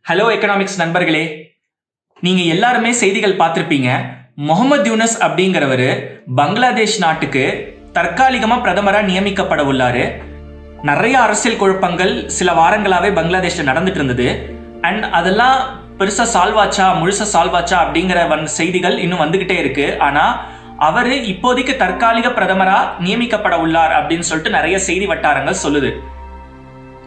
Hello economics நண்பர்களே, நீங்க எல்லாருமே செய்திகள் பார்த்திருப்பீங்க. முகமது யூனஸ் அப்படிங்கிறவர் பங்களாதேஷ் நாட்டுக்கு தற்காலிகமா பிரதமரா நியமிக்கப்பட உள்ளாரு. நிறைய அரசியல் குழப்பங்கள் சில வாரங்களாவே பங்களாதேஷ்ல நடந்துட்டு இருந்தது. அண்ட் அதெல்லாம் பெருசா சால்வாச்சா, முழுசா சால்வாச்சா அப்படிங்கிற செய்திகள் இன்னும் வந்துகிட்டே இருக்கு. ஆனா அவரு இப்போதைக்கு தற்காலிக பிரதமரா நியமிக்கப்பட உள்ளார் அப்படின்னு சொல்லிட்டு நிறைய செய்தி வட்டாரங்கள் சொல்லுது.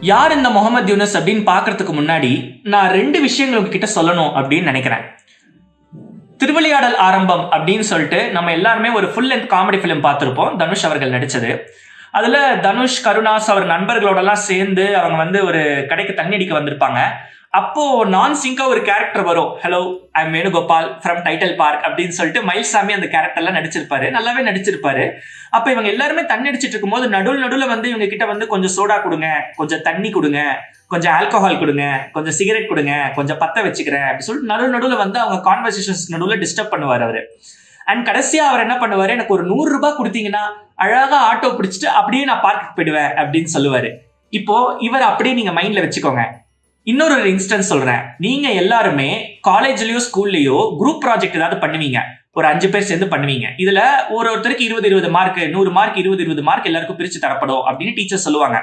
யார் இந்த முகமது யூனஸ் அப்படின்னு பார்க்கறதுக்கு முன்னாடி நான் ரெண்டு விஷயங்கள் உங்ககிட்ட சொல்லணும் அப்படின்னு நினைக்கிறேன். திருவிளையாடல் ஆரம்பம் அப்படின்னு சொல்லிட்டு நம்ம எல்லாருமே ஒரு ஃபுல் லென்த் காமெடி ஃபிலிம் பார்த்துருப்போம், தனுஷ் அவர்கள் நடிச்சது. அதுல தனுஷ், கருணாஸ் அவர் நண்பர்களோடலாம் சேர்ந்து அவங்க ஒரு கடைக்கு தண்ணி அடிக்க வந்திருப்பாங்க. அப்போ நான் சிங்கா ஒரு கேரக்டர் வரும், hello I am Venugopal from title park அப்படின்னு சொல்லிட்டு மயில்சாமி அந்த கேரக்டர்லாம் நடிச்சிருப்பாரு, நல்லாவே நடிச்சிருப்பாரு. அப்ப இவங்க எல்லாருமே தண்ணி அடிச்சிட்டு இருக்கும் போது நடுவில் இவங்க கிட்ட கொஞ்சம் சோடா கொடுங்க, கொஞ்சம் தண்ணி கொடுங்க, கொஞ்சம் ஆல்கஹால் கொடுங்க, கொஞ்சம் சிகரெட் கொடுங்க, கொஞ்சம் பத்த வச்சுக்கிறேன் அப்படின்னு சொல்லிட்டு நடுவில் அவங்க கான்வர்சேஷன்ஸ் நடுவில் டிஸ்டர்ப் பண்ணுவார் அவரு. அண்ட் கடைசியா அவர் என்ன பண்ணுவாரு, எனக்கு ஒரு 100 ரூபாய் கொடுத்தீங்கன்னா அழகா ஆட்டோ பிடிச்சிட்டு அப்படியே நான் பார்க்கு போயிடுவேன் அப்படின்னு சொல்லுவாரு. இப்போ இவர் அப்படியே நீங்க மைண்ட்ல வச்சுக்கோங்க. இன்னொரு இன்ஸ்டன்ஸ் சொல்றேன். நீங்க எல்லாருமே காலேஜ்லயோ ஸ்கூல்லயோ குரூப் ப்ராஜெக்ட் ஏதாவது பண்ணுவீங்க, ஒரு 5 பேர் சேர்ந்து பண்ணுவீங்க. இதுல ஒருத்தருக்கு 20 மார்க், 100 மார்க், 20 மார்க் எல்லாருக்கும் பிரிச்சு தரப்படும் அப்படின்னு டீச்சர் சொல்லுவாங்க.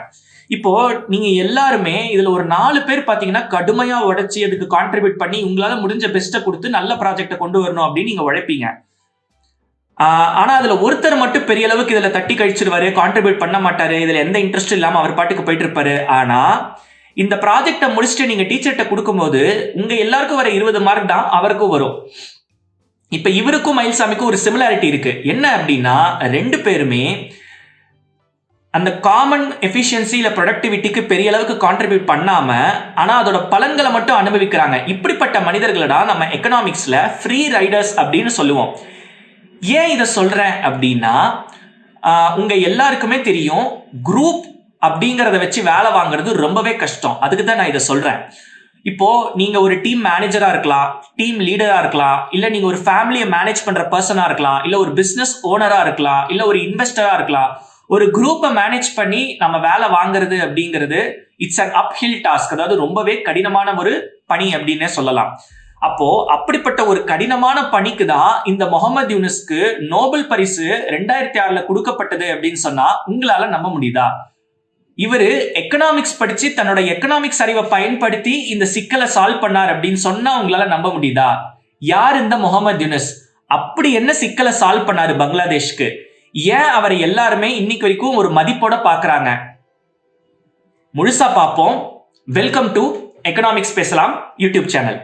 இப்போ நீங்க எல்லாருமே இதுல ஒரு 4 பேர் பாத்தீங்கன்னா கடுமையா உடைச்சி அதுக்கு கான்ட்ரிபியூட் பண்ணி உங்களால முடிஞ்ச பெஸ்ட்டை கொடுத்து நல்ல ப்ராஜெக்டை கொண்டு வரணும் அப்படின்னு நீங்க உழைப்பீங்க. ஆனா அதுல ஒருத்தர் மட்டும் பெரிய அளவுக்கு இதுல தட்டி கழிச்சிருவாரு, கான்ட்ரிபியூட் பண்ண மாட்டாரு, இதுல எந்த இன்ட்ரெஸ்ட் இல்லாம அவர் பாட்டுக்கு போயிட்டு இருப்பாரு. ஆனா இந்த ப்ராஜெக்டை முடிச்சுட்டு நீங்க டீச்சர்கிட்ட கொடுக்கும்போது உங்க எல்லாருக்கும் வர 20 மார்க் தான் அவருக்கும் வரும். இப்ப இவருக்கும் மயில்சாமிக்கும் ஒரு சிமிலாரிட்டி இருக்கு. என்ன அப்படின்னா, ரெண்டு பேருமே அந்த காமன் எஃபிஷியன்சி இல்ல ப்ரொடக்டிவிட்டிக்கு பெரிய அளவுக்கு கான்ட்ரிபியூட் பண்ணாம ஆனா அதோட பலன்களை மட்டும் அனுபவிக்கிறாங்க. இப்படிப்பட்ட மனிதர்களா நம்ம எக்கனாமிக்ஸ்ல ஃப்ரீ ரைடர்ஸ் அப்படின்னு சொல்லுவோம். ஏன் இதை சொல்றேன் அப்படின்னா, உங்க எல்லாருக்குமே தெரியும் குரூப் அப்படிங்கிறத வச்சு வேலை வாங்குறது ரொம்பவே கஷ்டம். அதுக்கு தான் நான் இதை சொல்றேன். இப்போ நீங்க ஒரு டீம் மேனேஜரா இருக்கலாம், டீம் லீடரா இருக்கலாம், இல்ல நீங்க ஒரு ஃபேமிலியை மேனேஜ் பண்ற பர்சனா இருக்கலாம், இல்ல ஒரு பிசினஸ் ஓனரா இருக்கலாம், இல்ல ஒரு இன்வெஸ்டரா இருக்கலாம். ஒரு குரூப்பை மேனேஜ் பண்ணி நம்ம வேலை வாங்குறது அப்படிங்கிறது இட்ஸ் அன் அப்ஹில் டாஸ்க். அதாவது ரொம்பவே கடினமான ஒரு பணி அப்படின்னே சொல்லலாம். அப்போ அப்படிப்பட்ட ஒரு கடினமான பணிக்கு தான் இந்த முகமது யூனஸ்க்கு நோபல் பரிசு 2006 கொடுக்கப்பட்டது அப்படின்னு சொன்னா உங்களால நம்ப முடியுதா? இவரு எக்கனாமிக்ஸ் படிச்சு தன்னோட எக்கனாமிக்ஸ் அறிவை பயன்படுத்தி இந்த சிக்கலை சால்வ் பண்ணார் அப்படின்னு சொன்னா உங்களால நம்ப முடியுதா? யார் இந்த முகமது யூனஸ்? அப்படி என்ன சிக்கலை சால்வ் பண்ணாரு பங்களாதேஷ்க்கு? ஏன் அவரை எல்லாருமே இன்னைக்கு வரைக்கும் ஒரு மதிப்போட பாக்குறாங்க? முழுசா பார்ப்போம். வெல்கம் டு எக்கனாமிக்ஸ் பேசலாம் யூடியூப் சேனல்.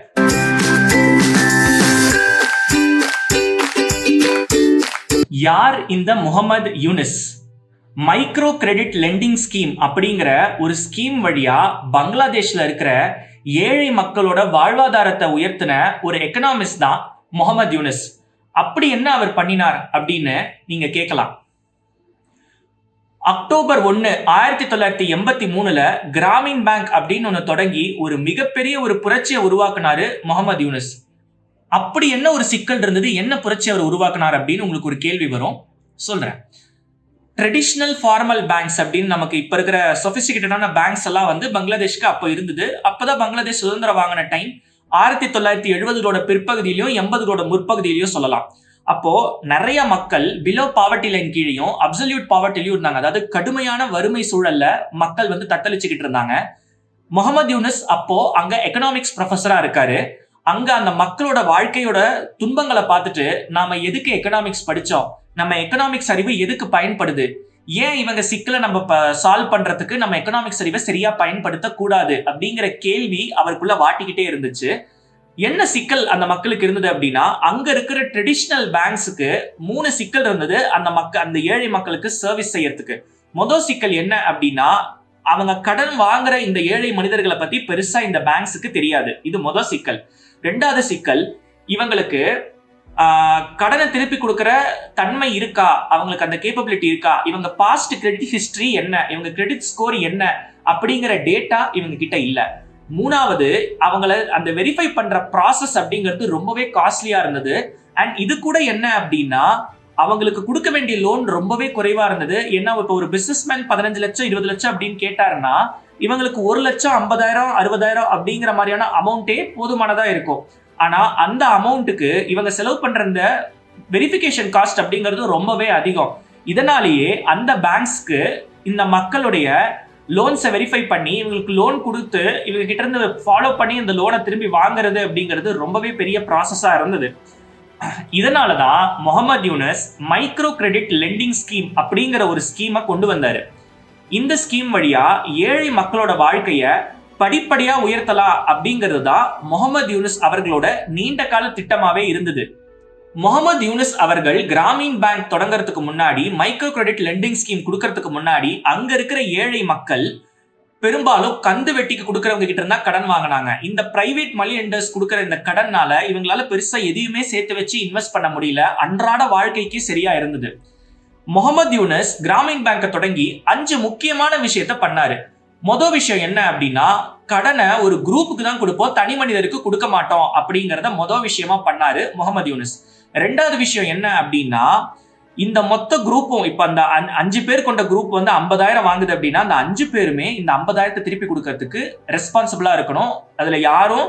யார் இந்த Muhammad Yunus? Micro credit lending scheme அப்படிங்கிற ஒரு ஸ்கீம் வழியா பங்களாதேஷ்ல இருக்கிற ஏழை மக்களோட வாழ்வாதாரத்தை உயர்த்தின ஒரு எக்கனாமிஸ்ட் தான் முகமது யூனஸ். அப்படி என்ன அவர் பண்ணினார் அப்படின்னு நீங்க கேட்கலாம். அக்டோபர் 1, 1983 கிராமீன் பேங்க் அப்படின்னு ஒன்று தொடங்கி ஒரு மிகப்பெரிய ஒரு புரட்சியை உருவாக்குனாரு முகமது யூனஸ். அப்படி என்ன ஒரு சிக்கல் இருந்தது, என்ன புரட்சி அவர் உருவாக்குனார் அப்படின்னு உங்களுக்கு ஒரு கேள்வி வரும், சொல்றேன். ட்ரெடிஷ்னல் ஃபார்மல் பேங்க்ஸ் அப்படின்னு நமக்கு இப்ப இருக்கிற சொபிஸ்டிகேட்டடான பேங்க்ஸ் எல்லாம் பங்களாதேஷ்க்கு அப்போ இருந்தது. அப்பதான் பங்களாதேஷ் சுதந்திரம் வாங்கின டைம் 1970களோட பிற்பகுதியிலையும் 80களோட முற்பகுதியிலையும் சொல்லலாம். அப்போ நிறைய மக்கள் பிலோ பாவர்ட்டி லைன் கீழையும் அப்சல்யூட் பாவர்ட்டிலையும் இருந்தாங்க. அதாவது கடுமையான வறுமை சூழல்ல மக்கள் தத்தளிச்சுக்கிட்டு இருந்தாங்க. முகமது யூனஸ் அப்போ அங்க எக்கனாமிக்ஸ் ப்ரொஃபஸரா இருக்காரு. அங்க அந்த மக்களோட வாழ்க்கையோட துன்பங்களை பார்த்துட்டு நாம எதுக்கு எக்கனாமிக்ஸ் படிச்சோம், நம்ம எக்கனாமிக்ஸ் அறிவு எதுக்கு பயன்படுது, ஏன் இவங்க சிக்கலை நம்ம சால்வ் பண்றதுக்கு நம்ம எக்கனாமிக்ஸ் அறிவை சரியா பயன்படுத்த கூடாது அப்படிங்கிற கேள்வி அவருக்குள்ள வாட்டிக்கிட்டே இருந்துச்சு. என்ன சிக்கல் அந்த மக்களுக்கு இருந்தது அப்படின்னா, அங்க இருக்கிற ட்ரெடிஷ்னல் பேங்க்ஸுக்கு 3 சிக்கல் இருந்தது அந்த ஏழை மக்களுக்கு சர்வீஸ் செய்யறதுக்கு. முதல் சிக்கல் என்ன அப்படின்னா, அவங்க கடன் வாங்குற இந்த ஏழை மனிதர்களை பத்தி பெருசா இந்த பேங்க்ஸுக்கு தெரியாது. இது முதல் சிக்கல். 2வது சிக்கல், இவங்களுக்கு கடனை திருப்பி கொடுக்கிற தன்மை இருக்கா, அவங்களுக்கு அந்த கேப்பபிலிட்டி இருக்கா, இவங்க பாஸ்ட் கிரெடிட் ஹிஸ்டரி என்ன, இவங்க கிரெடிட் ஸ்கோர் என்ன அப்படிங்கிற டேட்டா இவங்க கிட்ட இல்ல. 3வது, அவங்கள அந்த வெரிஃபை பண்ற ப்ராசஸ் அப்படிங்கிறது ரொம்பவே காஸ்ட்லியா இருந்தது. அண்ட் இது கூட என்ன அப்படின்னா, அவங்களுக்கு கொடுக்க வேண்டிய லோன் ரொம்பவே குறைவா இருந்தது. ஏன்னா இப்போ ஒரு பிசினஸ் மேன் 15 லட்சம் 20 லட்சம் அப்படின்னு கேட்டாருன்னா இவங்களுக்கு 1,50,000 60,000 அப்படிங்கிற மாதிரியான அமௌண்ட்டே போதுமானதா இருக்கும். ஆனா அந்த அமௌண்ட்டுக்கு இவங்க செலவு பண்ற இந்த வெரிஃபிகேஷன் காஸ்ட் அப்படிங்கிறது ரொம்பவே அதிகம். இதனாலேயே அந்த பேங்க்ஸ்க்கு இந்த மக்களுடைய லோன்ஸை வெரிஃபை பண்ணி இவங்களுக்கு லோன் கொடுத்து இவங்க கிட்ட இருந்து ஃபாலோ பண்ணி இந்த லோனை திரும்பி வாங்குறது அப்படிங்கிறது ரொம்பவே பெரிய ப்ராசஸா இருந்தது. இதனாலதான் Muhammad Yunus micro credit lending scheme அப்படிங்கிற ஒரு ஸ்கீமை கொண்டு வந்தாரு. இந்த ஸ்கீம் வழியா ஏழை மக்களோட வாழ்க்கைய படிப்படியா உயர்த்தலாம் அப்படிங்கிறது தான் முகமது யூனஸ் அவர்களோட நீண்ட கால திட்டமாவே இருந்தது. முகமது யூனஸ் அவர்கள் கிராமீன் பேங்க் தொடங்குறதுக்கு முன்னாடி, மைக்ரோ கிரெடிட் லெண்டிங் ஸ்கீம் கொடுக்கறதுக்கு முன்னாடி அங்க இருக்கிற ஏழை மக்கள் பெரும்பாலும் கந்து வெட்டிக்கு கொடுக்கறவங்க கிட்ட இருந்தா கடன் வாங்கினாங்க. இந்த பிரைவேட் மணி லெண்டர்ஸ் கொடுக்கற இந்த கடன்னால இவங்களால பெருசா எதையுமே சேர்த்து வச்சு இன்வெஸ்ட் பண்ண முடியல. அன்றாட வாழ்க்கைக்கு சரியா இருந்தது. முகமது யூனஸ் கிராமீன் பேங்கை தொடங்கி 5 முக்கியமான விஷயத்த பண்ணாரு. மொதல் விஷயம் என்ன அப்படின்னா, கடனை ஒரு குரூப்புக்கு தான் கொடுப்போம், தனி மனிதருக்கு கொடுக்க மாட்டோம் அப்படிங்கறத மொதல் விஷயமா பண்ணாரு முகமது யூனஸ். 2வது விஷயம் என்ன அப்படின்னா, இந்த மொத்த குரூப்பும் இப்ப அந்த 5 பேர் கொண்ட குரூப் வந்து 50,000 வாங்குது அப்படின்னா அந்த 5 பேருமே இந்த 50,000 திருப்பி கொடுக்கறதுக்கு ரெஸ்பான்சிபிளா இருக்கணும். அதுல யாரும்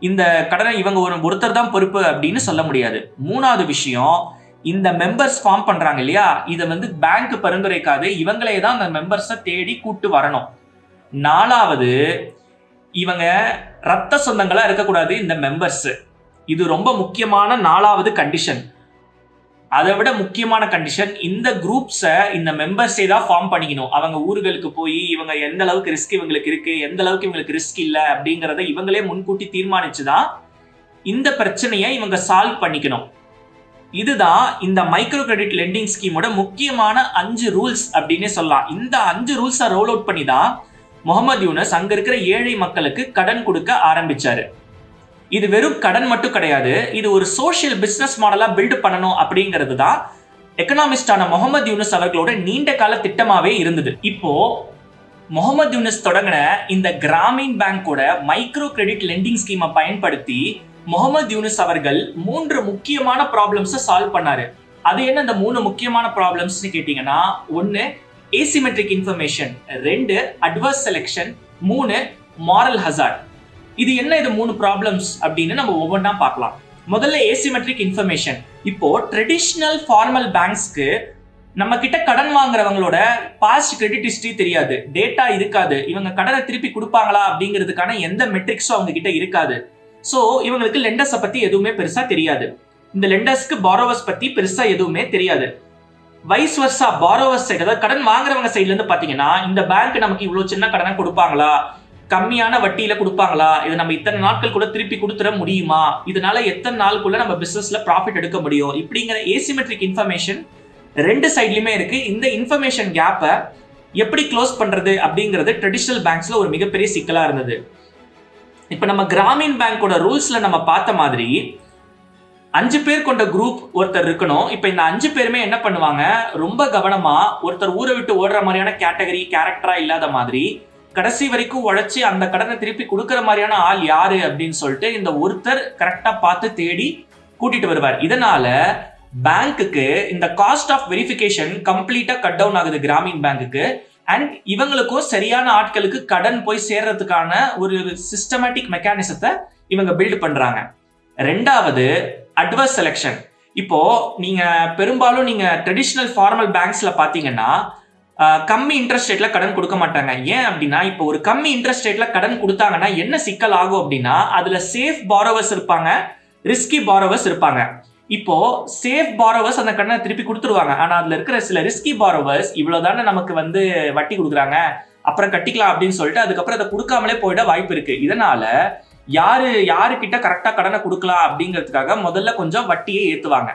இந்த கடனை இவங்க ஒருத்தர் தான் பொறுப்பு அப்படின்னு சொல்ல முடியாது. 3வது விஷயம், இந்த மெம்பர்ஸ் ஃபார்ம் பண்றாங்க இல்லையா, இதை வந்து பேங்க் பரிந்துரைக்காது, இவங்களே தான் அந்த மெம்பர்ஸை தேடி கூட்டு வரணும். 4வது, இவங்க ரத்த சொந்தங்களா இருக்கக்கூடாது இந்த மெம்பர்ஸ். இது ரொம்ப முக்கியமான 4வது கண்டிஷன். அதை விட முக்கியமான கண்டிஷன், இந்த குரூப்ஸை இந்த மெம்பர்ஸே தான் ஃபார்ம் பண்ணிக்கணும். அவங்க ஊர்களுக்கு போய் இவங்க எந்த அளவுக்கு ரிஸ்க் இவங்களுக்கு இருக்கு, எந்த அளவுக்கு இவங்களுக்கு ரிஸ்க் இல்லை அப்படிங்கிறத இவங்களே முன்கூட்டி தீர்மானிச்சுதான் இந்த பிரச்சனையை இவங்க சால்வ் பண்ணிக்கணும். இதுதான் இந்த மைக்ரோ கிரெடிட் லெண்டிங் ஸ்கீமோட முக்கியமான 5 ரூல்ஸ் அப்படின்னு சொல்லலாம். இந்த 5 ரூல்ஸை ரோல் அவுட் பண்ணி தான் முகமது யூனஸ் அங்க இருக்கிற ஏழை மக்களுக்கு கடன் கொடுக்க ஆரம்பிச்சாரு. இது வெறும் கடன் மட்டும் கிடையாது, இது ஒரு சோஷியல் பிசினஸ் மாடலா பில்ட் பண்ணணும் அப்படிங்கிறது தான் எக்கனாமிஸ்டான முகமது யூனஸ் அவர்களோட நீண்ட கால திட்டமாவே இருந்தது. இப்போ முகமது யூனஸ் தொடங்கின இந்த கிராமீன் பேங்கோட மைக்ரோ கிரெடிட் லெண்டிங் ஸ்கீமை பயன்படுத்தி முகமது யூனஸ் அவர்கள் 3 முக்கியமான ப்ராப்ளம்ஸை சால்வ் பண்ணாரு. அது என்ன இந்த 3 முக்கியமான ப்ராப்ளம்ஸ் கேட்டீங்கன்னா, 1 asymmetric information, 2 adverse selection, 3 moral hazard. இது என்ன, இது 3 ப்ராப்ளம்ஸ் அப்படின்னு நம்ம ஒவ்வொன்றா பார்க்கலாம். முதல்ல asymmetric information. இப்போ ட்ரெடிஷ்னல் ஃபார்மல் பேங்க்ஸ்க்கு நம்ம கிட்ட கடன் வாங்குறவங்களோட பாஸ்ட் கிரெடிட் ஹிஸ்டரி தெரியாது, டேட்டா இருக்காது, இவங்க கடனை திருப்பி கொடுப்பாங்களா அப்படிங்கிறதுக்கான எந்த மெட்ரிக்ஸும் அவங்க கிட்ட இருக்காது. ஸோ இவங்களுக்கு லெண்டர்ஸை பத்தி எதுவுமே பெருசா தெரியாது, இந்த லெண்டர்ஸ்க்கு பாரோவர்ஸ் பத்தி பெருசா எதுவுமே தெரியாது. வைஸ் வர்சா, பாரோவர்ஸ் சைடு, அதாவது கடன் வாங்குறவங்க சைட்ல இருந்து பாத்தீங்கன்னா, இந்த பேங்க் நமக்கு இவ்வளவு சின்ன கடனை கொடுப்பாங்களா, கம்மியான வட்டியில கொடுப்பாங்களா, இது நம்ம இத்தனை நாட்கள் கூட திருப்பி கொடுத்துட முடியுமா, இதனால எத்தனை நாளுக்குள்ள நம்ம பிசினஸ்ல ப்ராஃபிட் எடுக்க முடியும், இப்படிங்கிற ஏசிமெட்ரிக் இன்ஃபர்மேஷன் 2 சைட்லயுமே இருக்கு. இந்த இன்ஃபர்மேஷன் கேப்பை எப்படி க்ளோஸ் பண்றது அப்படிங்கிறது ட்ரெடிஷனல் பேங்க்ஸ்ல ஒரு மிகப்பெரிய சிக்கலா இருந்தது. இப்ப நம்ம கிராமீன் பேங்கோட ரூல்ஸ்ல நம்ம பார்த்த மாதிரி 5 பேர் கொண்ட குரூப் ஒருத்தர் இருக்கணும். இப்ப இந்த 5 பேருமே என்ன பண்ணுவாங்க, ரொம்ப கவனமா ஒருத்தர் ஊரை விட்டு ஓடுற மாதிரியான கேரக்டரா இல்லாத மாதிரி கடைசி வரைக்கும் உழைச்சி அந்த கடனை திருப்பி கொடுக்கற மாதிரியான ஆள் யாரு அப்படின்னு சொல்லிட்டு இந்த ஒருத்தர் கரெக்டா பார்த்து தேடி கூட்டிட்டு வருவார். இதனால பேங்க்குக்கு இந்த காஸ்ட் ஆஃப் வெரிஃபிகேஷன் கம்ப்ளீட்டா கட் டவுன் ஆகுது கிராமீன் பேங்குக்கு. அண்ட் இவங்களுக்கும் சரியான ஆட்களுக்கு கடன் போய் சேர்றதுக்கான ஒரு சிஸ்டமேட்டிக் மெக்கானிசத்தை இவங்க பில்ட் பண்றாங்க. 2வது அட்வர்ஸ் செலெக்ஷன். இப்போ நீங்க பெரும்பாலும் நீங்க ட்ரெடிஷனல் ஃபார்மல் பேங்க்ஸ்ல பாத்தீங்கன்னா கம்மி இன்ட்ரெஸ்ட் ரேட்ல கடன் கொடுக்க மாட்டாங்க. ஏன் அப்படின்னா, இப்போ ஒரு கம்மி இன்ட்ரெஸ்ட் ரேட்ல கடன் கொடுத்தாங்கன்னா என்ன சிக்கல் ஆகும் அப்படின்னா, அதுல சேஃப் பாரோவர்ஸ் இருப்பாங்க, ரிஸ்கி பாரோவர்ஸ் இருப்பாங்க. இப்போ சேஃப் பாரோவர்ஸ் அந்த கடனை திருப்பி கொடுத்துருவாங்க. ஆனா அதுல இருக்கிற சில ரிஸ்கி பாரோவர்ஸ் இவ்வளவுதானே நமக்கு வந்து வட்டி கொடுக்குறாங்க, அப்புறம் கட்டிக்கலாம் அப்படின்னு சொல்லிட்டு அதுக்கப்புறம் அதை கொடுக்காமலே போயிட வாய்ப்பு இருக்கு. இதனால யாருக்கிட்ட கரெக்டா கடனை கொடுக்கலாம் அப்படிங்கிறதுக்காக முதல்ல கொஞ்சம் வட்டியை ஏத்துவாங்க.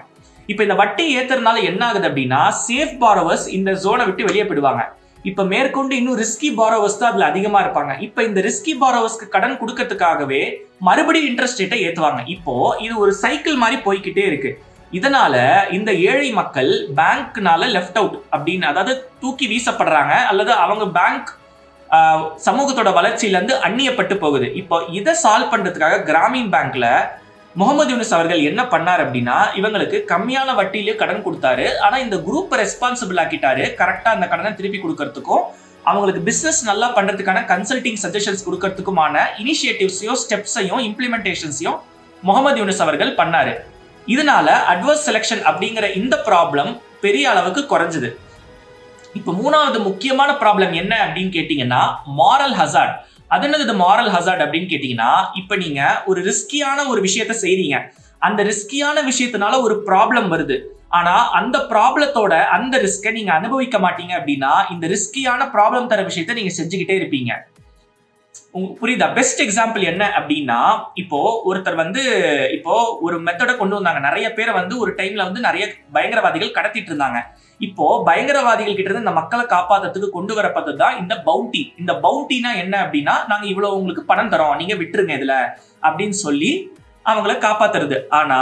இப்ப இந்த வட்டி ஏத்துறதுனால என்ன ஆகுது அப்படின்னா, சேஃப் பாரோவர்ஸ் இந்த ஜோனை விட்டு வெளியே போயிடுவாங்க. இப்ப மேற்கொண்டு இன்னும் ரிஸ்கி பாரோவர்ஸ் தான் அதுல அதிகமா இருப்பாங்க. இப்ப இந்த ரிஸ்கி பாரோவர்ஸ்க்கு கடன் கொடுக்கறதுக்காகவே மறுபடியும் இன்ட்ரெஸ்ட் ரேட்டை ஏத்துவாங்க. இப்போ இது ஒரு சைக்கிள் மாதிரி போய்கிட்டே இருக்கு. இதனால இந்த ஏழை மக்கள் பேங்க்னால லெஃப்ட் அவுட் அப்படின்னு, அதாவது தூக்கி வீசப்படுறாங்க, அல்லது அவங்க பேங்க் சமூகத்தோட வளர்ச்சியில இருந்து அந்நியப்பட்டு போகுது. இப்போ இதை சால்வ் பண்றதுக்காக கிராமீன் பேங்க்ல முகமது யூனஸ் அவர்கள் என்ன பண்ணார் அப்படின்னா, இவங்களுக்கு கம்மியான வட்டியிலே கடன் கொடுத்தாரு. ஆனா இந்த குரூப் ரெஸ்பான்சிபிள் ஆக்கிட்டாரு, கரெக்டா அந்த கடனை திருப்பி கொடுக்கறதுக்கும் அவங்களுக்கு பிசினஸ் நல்லா பண்றதுக்கான கன்சல்டிங் சஜஷன்ஸ் கொடுக்கறதுக்குமான இனிஷியேட்டிவ்ஸையும் ஸ்டெப்ஸையும் இம்ப்ளிமெண்டேஷன்ஸையும் முகமது யூனுஸ் அவர்கள் பண்ணாரு. இதனால அட்வர்ஸ் செலக்ஷன் அப்படிங்கிற இந்த ப்ராப்ளம் பெரிய அளவுக்கு குறைஞ்சது. இப்ப மூணாவது முக்கியமான ப்ராப்ளம் என்ன அப்படின்னு கேட்டீங்கன்னா மாரல் ஹசார்ட். அது என்னது மாரல் ஹசார்ட் அப்படின்னு கேட்டீங்கன்னா, இப்ப நீங்க ஒரு ரிஸ்கியான ஒரு விஷயத்த செய்றீங்க, அந்த ரிஸ்கியான விஷயத்தினால ஒரு ப்ராப்ளம் வருது. ஆனா அந்த ப்ராப்ளத்தோட அந்த ரிஸ்கை நீங்க அனுபவிக்க மாட்டீங்க அப்படின்னா இந்த ரிஸ்கியான ப்ராப்ளம் தர விஷயத்த நீங்க செஞ்சுக்கிட்டே இருப்பீங்க. புரியுதா? பெஸ்ட் எக்ஸாம்பிள் என்ன அப்படின்னா, இப்போ ஒருத்தர் இப்போ ஒரு மெத்தட கொண்டு வந்தாங்க. நிறைய பேரை ஒரு டைம்ல நிறைய பயங்கரவாதிகள் கடத்திட்டு இருந்தாங்க. இப்போ பயங்கரவாதிகள் கிட்ட இருந்து இந்த மக்களை காப்பாத்துறதுக்கு கொண்டு வரப்பட்டது தான் இந்த பவுண்டி. இந்த பவுண்டினா என்ன அப்படின்னா, நாங்க இவ்வளவு உங்களுக்கு பணம் தரோம், நீங்க விட்டுருங்க இதுல அப்படின்னு சொல்லி அவங்கள காப்பாத்துறது. ஆனா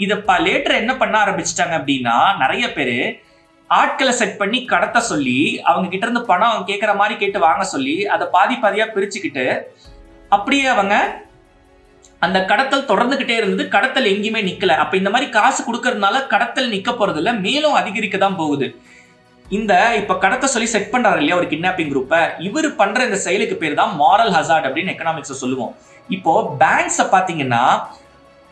இத லேட்டர் என்ன பண்ண ஆரம்பிச்சிட்டாங்க அப்படின்னா, நிறைய பேரு ஆட்களை செட் பண்ணி கடத்த சொல்லி அவங்க கிட்ட இருந்து பணம் கேட்கிற மாதிரி கேட்டு வாங்க சொல்லி அதை பாதி பாதியா பிரிச்சுக்கிட்டு அப்படியே அவங்க அந்த கடத்தல் தொடர்ந்துகிட்டே இருந்தது. கடத்தல் எங்கேயுமே நிக்கல. அப்ப இந்த மாதிரி காசு கொடுக்கறதுனால கடத்தல் நிக்க போறது இல்ல, மேலும் அதிகரிக்க தான் போகுது. இந்த இப்ப கடத்த சொல்லி செட் பண்றாரு இல்லையா ஒரு கிட்னாப்பிங் குரூப்ப, இவர் பண்ற இந்த செயலுக்கு பேர் தான் மாரல் ஹசார்ட் அப்படின்னு எக்கனாமிக்ஸ் சொல்லுவோம். இப்போ பேங்க்ஸ பாத்தீங்கன்னா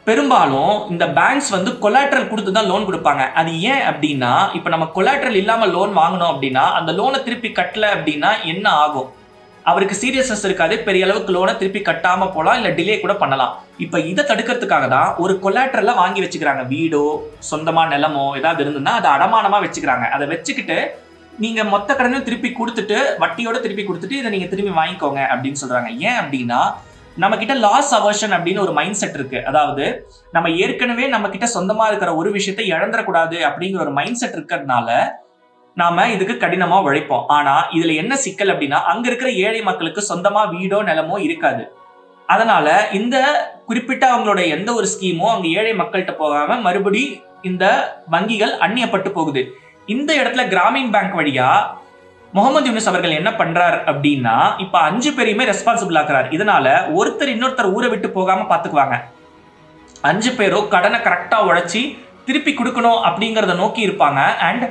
பெரும்பாலும் இந்த பேங்க்ஸ் கொலாட்ரல் கொடுத்து தான் லோன் கொடுப்பாங்க. அது ஏன் அப்படின்னா, இப்ப நம்ம கொலாட்ரல் இல்லாம லோன் வாங்கணும் அப்படின்னா அந்த லோனை திருப்பி கட்டல அப்படின்னா என்ன ஆகும்? அவருக்கு சீரியஸ்னஸ் இருக்காது, பெரிய அளவுக்கு லோனை திருப்பி கட்டாம போலாம், இல்ல டிலே கூட பண்ணலாம். இப்ப இதை தடுக்கிறதுக்காக தான் ஒரு கொலாட்ரல்ல வாங்கி வச்சுக்கிறாங்க. வீடோ சொந்தமா நிலமோ ஏதாவது இருந்ததுன்னா அதை அடமானமா வச்சுக்கிறாங்க. அதை வச்சுக்கிட்டு நீங்க மொத்த கடனையும் திருப்பி கொடுத்துட்டு வட்டியோட திருப்பி கொடுத்துட்டு இதை நீங்க திரும்பி வாங்கிக்கோங்க அப்படின்னு சொல்றாங்க. ஏன் அப்படின்னா, நம்ம கிட்ட லாஸ் அவர்ஷன் அப்படின்னு ஒரு மைண்ட் செட் இருக்கு. அதாவது நம்ம ஏற்கனவே நம்ம கிட்ட சொந்தமா இருக்கிற ஒரு விஷயத்தை இழந்துடக்கூடாது அப்படிங்கிற ஒரு மைண்ட் செட் இருக்கிறதுனால நாம இதுக்கு கடினமா உழைப்போம். ஆனா இதுல என்ன சிக்கல் அப்படின்னா, அங்க இருக்கிற ஏழை மக்களுக்கு சொந்தமா வீடோ நிலமோ இருக்காது. அதனால இந்த குறிப்பிட்ட அவங்களோட எந்த ஒரு ஸ்கீமோ அங்க ஏழை மக்கள்கிட்ட போகாம மறுபடி இந்த வங்கிகள் அந்நியப்பட்டு போகுது. இந்த இடத்துல கிராமின் பேங்க் வழியா முகமது யூனுஸ் அவர்கள் என்ன பண்றார் அப்படின்னா, இப்ப 5 பேரையுமே ரெஸ்பான்சிபிள் ஆக்குறாரு. இதனால ஒருத்தர் இன்னொருத்தர் ஊரை விட்டு போகாம பாத்துக்குவாங்க. 5 பேரும் கடனை கரெக்டா உழைச்சி திருப்பி கொடுக்கணும் அப்படிங்கறத நோக்கி இருப்பாங்க. அண்ட்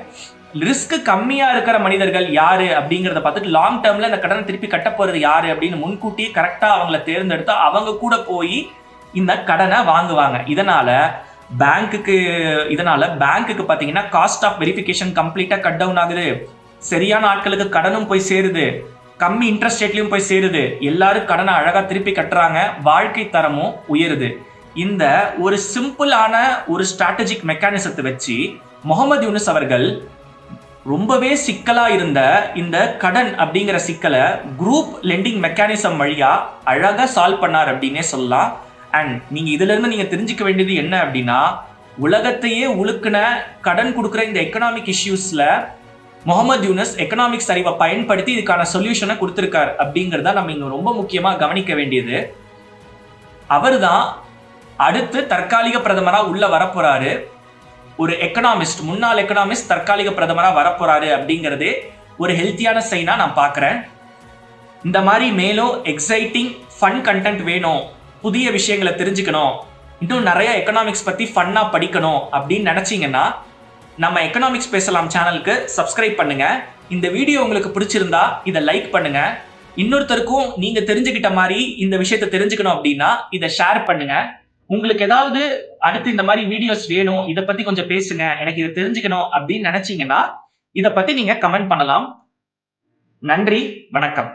ரிஸ்க் கம்மியா இருக்கிற மனிதர்கள் யாரு அப்படிங்கறத பார்த்துட்டு லாங் டேர்ம்ல இந்த கடனை திருப்பி கட்ட போறது யாரு அப்படின்னு முன்கூட்டியே கரெக்டா அவங்கள தேர்ந்தெடுத்து அவங்க கூட போய் இந்த கடனை வாங்குவாங்க. இதனால பேங்க்குக்கு பாத்தீங்கன்னா காஸ்ட் ஆஃப் வெரிஃபிகேஷன் கம்ப்ளீட்டா கட் டவுன் ஆகுது. சரியான ஆட்களுக்கு கடனும் போய் சேருது, கம்மி இன்ட்ரெஸ்ட் ரேட்லயும் போய் சேருது, எல்லாரும் கடனை அழகா திருப்பி கட்டுறாங்க, வாழ்க்கை தரமும் உயருது. இந்த ஒரு சிம்பிளான ஒரு ஸ்ட்ராட்டஜிக் மெக்கானிசத்தை வச்சு முகமது யூனுஸ் அவர்கள் ரொம்பவே சிக்கலா இருந்த இந்த கடன் அப்படிங்கிற சிக்கலை குரூப் லெண்டிங் மெக்கானிசம் வழியா அழகா சால்வ் பண்ணார் அப்படின்னே சொல்லலாம். அண்ட் நீங்க இதுல இருந்து நீங்க தெரிஞ்சுக்க வேண்டியது என்ன அப்படின்னா, உலகத்தையே உழுக்குன கடன் கொடுக்குற இந்த எக்கனாமிக் இஷ்யூஸ்ல முகமது யூனுஸ் எக்கனாமிக்ஸ் அறிவை பயன்படுத்தி இதுக்கான சொல்யூஷனை கொடுத்திருக்காரு அப்படிங்கிறத நம்ம இங்க ரொம்ப முக்கியமா கவனிக்க வேண்டியது. அவர் தான் அடுத்து தற்காலிக பிரதமரா உள்ள வரப்போறாரு. ஒரு எக்கனாமிஸ்ட், முன்னாள் எக்கனாமிஸ்ட் தற்காலிக பிரதமரா வரப்போறாரு அப்படிங்கிறதே ஒரு ஹெல்த்தியான சைனா நான் பார்க்கிறேன். இந்த மாதிரி மேலும் எக்ஸைட்டிங் ஃபன் கண்டென்ட் வேணும், புதிய விஷயங்களை தெரிஞ்சுக்கணும், இன்னும் நிறைய எக்கனாமிக்ஸ் பத்தி ஃபன்னா படிக்கணும் அப்படின்னு நினைச்சீங்கன்னா நம்ம எக்கனாமிக்ஸ் பேசலாம் சேனலுக்கு சப்ஸ்கிரைப் பண்ணுங்க. இந்த வீடியோ உங்களுக்கு பிடிச்சிருந்தா இதை லைக் பண்ணுங்க. இன்னொருத்தருக்கும் நீங்க தெரிஞ்சுக்கிட்ட மாதிரி இந்த விஷயத்தை தெரிஞ்சுக்கணும் அப்படின்னா இதை ஷேர் பண்ணுங்க. உங்களுக்கு ஏதாவது அடுத்து இந்த மாதிரி வீடியோஸ் வேணும், இதை பத்தி கொஞ்சம் பேசுங்க, எனக்கு இதை தெரிஞ்சுக்கணும் அப்படின்னு நினைச்சீங்கன்னா இதை பத்தி நீங்க கமெண்ட் பண்ணலாம். நன்றி, வணக்கம்.